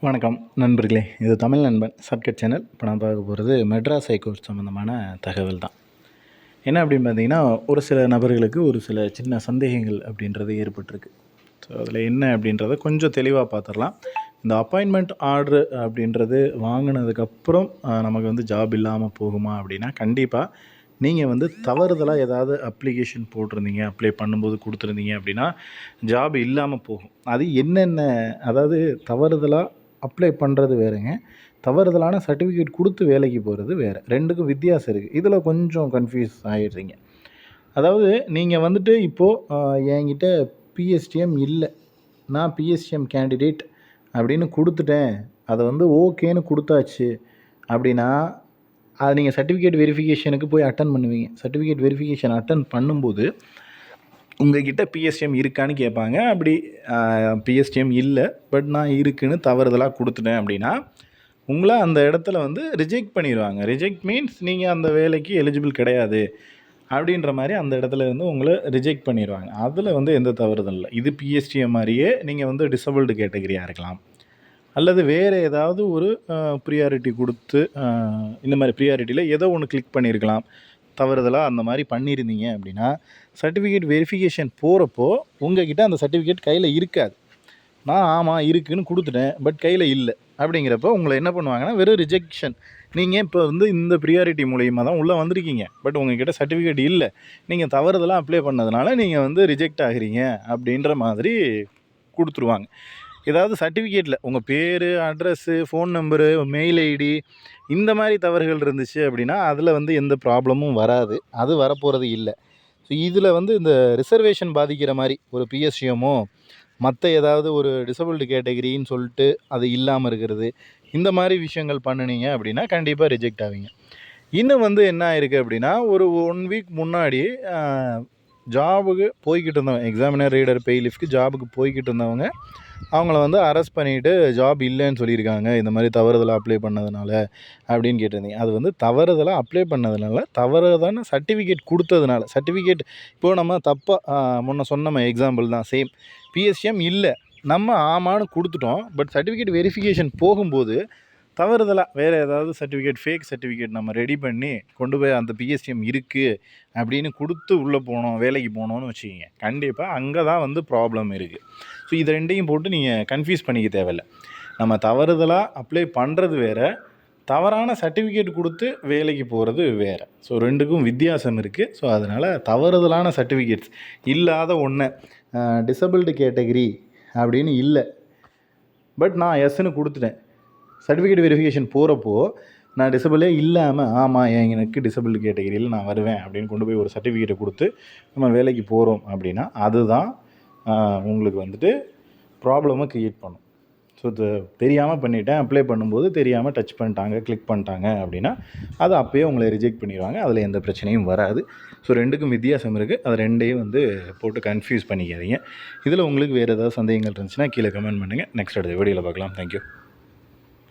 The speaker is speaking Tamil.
வணக்கம் நண்பர்களே, இது தமிழ் நண்பன் ஷார்ட்கட் சேனல். இப்போ நான் பார்க்க போகிறது மெட்ராஸ் ஹைகோர்ட் சம்மந்தமான தகவல் தான். என்ன அப்படின்னு பார்த்தீங்கன்னா, ஒரு சில நபர்களுக்கு ஒரு சில சின்ன சந்தேகங்கள் அப்படின்றது ஏற்பட்டிருக்கு. ஸோ அதில் என்ன அப்படின்றத கொஞ்சம் தெளிவாக பார்த்துடலாம். இந்த அப்பாயின்மெண்ட் ஆர்டரு அப்படின்றது வாங்கினதுக்கப்புறம் நமக்கு வந்து ஜாப் இல்லாமல் போகுமா அப்படின்னா, கண்டிப்பாக நீங்கள் வந்து தவறுதலாக ஏதாவது அப்ளிகேஷன் போட்டிருந்தீங்க, அப்ளை பண்ணும்போது கொடுத்துருந்தீங்க அப்படின்னா ஜாப் இல்லாமல் போகும். அது என்னென்ன, அதாவது தவறுதலாக அப்ளை பண்ணுறது வேறுங்க, தவறுதலான சர்டிஃபிகேட் கொடுத்து வேலைக்கு போகிறது வேறு. ரெண்டுக்கும் வித்தியாசம் இருக்குது. இதில் கொஞ்சம் கன்ஃப்யூஸ் ஆகிடுறீங்க. அதாவது நீங்கள் வந்துட்டு இப்போது என்கிட்ட பிஎஸ்டிஎம் இல்லை, நான் பிஎஸ்டிஎம் கேண்டிடேட் அப்படின்னு கொடுத்துட்டேன், அதை வந்து ஓகேன்னு கொடுத்தாச்சு அப்படின்னா, அது நீங்கள் சர்டிஃபிகேட் வெரிஃபிகேஷனுக்கு போய் அட்டன் பண்ணுவீங்க. சர்டிஃபிகேட் வெரிஃபிகேஷன் அட்டன் பண்ணும்போது உங்கள்கிட்ட பிஎஸ்டிஎம் இருக்கான்னு கேட்பாங்க. அப்படி பிஎஸ்டிஎம் இல்லை, பட் நான் இருக்குன்னு தவறுதலாக கொடுத்துட்டேன் அப்படின்னா உங்களை அந்த இடத்துல வந்து ரிஜெக்ட் பண்ணிடுவாங்க. ரிஜெக்ட் மீன்ஸ் நீங்கள் அந்த வேலைக்கு எலிஜிபிள் கிடையாது அப்படின்ற மாதிரி அந்த இடத்துல இருந்து உங்களை ரிஜெக்ட் பண்ணிடுவாங்க. அதில் வந்து எந்த தவறுதல் இல்லை. இது பிஎஸ்டிஎம் மாதிரியே நீங்கள் வந்து டிசபிள்டு கேட்டகரியாக இருக்கலாம், அல்லது வேறு ஏதாவது ஒரு ப்ரியாரிட்டி கொடுத்து இந்த மாதிரி ப்ரியாரிட்டியில் ஏதோ ஒன்று கிளிக் பண்ணியிருக்கலாம். தவறுதலாக அந்த மாதிரி பண்ணியிருந்தீங்க அப்படின்னா சர்டிஃபிகேட் வெரிஃபிகேஷன் போகிறப்போ உங்கள்கிட்ட அந்த சர்டிஃபிகேட் கையில் இருக்காது. நான் ஆமாம் இருக்குதுன்னு கொடுத்துட்டேன், பட் கையில் இல்லை அப்படிங்கிறப்ப உங்களை என்ன பண்ணுவாங்கன்னா வெறும் ரிஜெக்ஷன். நீங்கள் இப்போ வந்து இந்த ப்ரியாரிட்டி மூலியமாக தான் உள்ளே வந்திருக்கீங்க, பட் உங்கள்கிட்ட சர்டிஃபிகேட் இல்லை, நீங்கள் தவறுதலாக அப்ளை பண்ணதுனால நீங்கள் வந்து ரிஜெக்ட் ஆகிறீங்க அப்படின்ற மாதிரி கொடுத்துருவாங்க. ஏதாவது சர்டிஃபிகேட்டில் உங்கள் பேர், address, phone number, mail ID இந்த மாதிரி தவறுகள் இருந்துச்சு அப்படின்னா அதில் வந்து எந்த ப்ராப்ளமும் வராது, அது வரப்போகிறது இல்லை. ஸோ இதில் வந்து இந்த ரிசர்வேஷன் பாதிக்கிற மாதிரி ஒரு பிஎஸ்டிஎம்மோ மற்ற ஏதாவது ஒரு டிசபிள்டு கேட்டகரின்னு சொல்லிட்டு அது இல்லாமல் இருக்கிறது, இந்த மாதிரி விஷயங்கள் பண்ணினீங்க அப்படின்னா கண்டிப்பாக ரிஜெக்ட் ஆவீங்க. இன்னும் வந்து என்ன ஆயிருக்கு அப்படின்னா, ஒரு 1 வீக் முன்னாடி ஜாபுக்கு போய்கிட்டு இருந்தவங்க, எக்ஸாமினர் ரீடர் பெய்லிஃப்க்கு ஜாபுக்கு போய்கிட்டு இருந்தவங்க அவங்கள வந்து அரெஸ்ட் பண்ணிவிட்டு ஜாப் இல்லைன்னு சொல்லியிருக்காங்க, இந்த மாதிரி தவறுதலாக அப்ளை பண்ணதுனால அப்படின்னு கேட்டிருந்தீங்க. அது வந்து தவறுதலாக அப்ளை பண்ணதுனால, தவறுதான சர்டிஃபிகேட் கொடுத்ததுனால. சர்டிஃபிகேட் இப்போது நம்ம தப்பாக முன்ன சொன்ன எக்ஸாம்பிள் தான், சேம். பிஎஸ்டிஎம் இல்லை, நம்ம ஆமான்னு கொடுத்துட்டோம், பட் சர்டிஃபிகேட் வெரிஃபிகேஷன் போகும்போது தவறுதலாக வேறு ஏதாவது சர்டிஃபிகேட், ஃபேக் சர்டிஃபிகேட் நம்ம ரெடி பண்ணி கொண்டு போய் அந்த பிஎஸ்டிஎம் இருக்குது அப்படின்னு கொடுத்து உள்ளே போனோம், வேலைக்கு போனோன்னு வச்சுக்கிங்க, கண்டிப்பாக அங்கே தான் வந்து ப்ராப்ளம் இருக்குது. ஸோ இது ரெண்டையும் போட்டு நீங்கள் கன்ஃபியூஸ் பண்ணிக்க தேவையில்லை. நம்ம தவறுதலாக அப்ளை பண்ணுறது வேறு, தவறான சர்டிஃபிகேட் கொடுத்து வேலைக்கு போகிறது வேறு. ஸோ ரெண்டுக்கும் வித்தியாசம் இருக்குது. ஸோ அதனால் தவறுதலான சர்டிஃபிகேட்ஸ் இல்லாத ஒன்று, டிசபிள்டு கேட்டகரி அப்படின்னு இல்லை, பட் நான் எஸ்ன்னு கொடுத்துட்டேன், சர்டிஃபிகேட் வெரிஃபிகேஷன் போகிறப்போ நான் டிசபிளே இல்லாமல் ஆமாம் எனக்கு டிசபிள் கேட்டகரியில் நான் வருவேன் அப்படின்னு கொண்டு போய் ஒரு சர்டிஃபிகேட்டை கொடுத்து நம்ம வேலைக்கு போகிறோம் அப்படின்னா அதுதான் உங்களுக்கு வந்துட்டு ப்ராப்ளமை க்ரியேட் பண்ணும். ஸோ இது தெரியாமல் பண்ணிவிட்டேன், அப்ளை பண்ணும்போது தெரியாமல் டச் பண்ணிட்டாங்க, கிளிக் பண்ணிட்டாங்க அப்படின்னா அது அப்போயே உங்களை ரிஜெக்ட் பண்ணிடுவாங்க. அதில் எந்த பிரச்சனையும் வராது. ஸோ ரெண்டுக்கும் வித்தியாசம் இருக்குது. அது ரெண்டையும் வந்து போட்டு கன்ஃபியூஸ் பண்ணிக்காதீங்க. இதில் உங்களுக்கு வேறு ஏதாவது சந்தேகங்கள் இருந்துச்சுன்னா கீழே கமெண்ட் பண்ணுங்கள். நெக்ஸ்ட் அடுத்த வீடியோவில் பார்க்கலாம். தேங்க்யூ.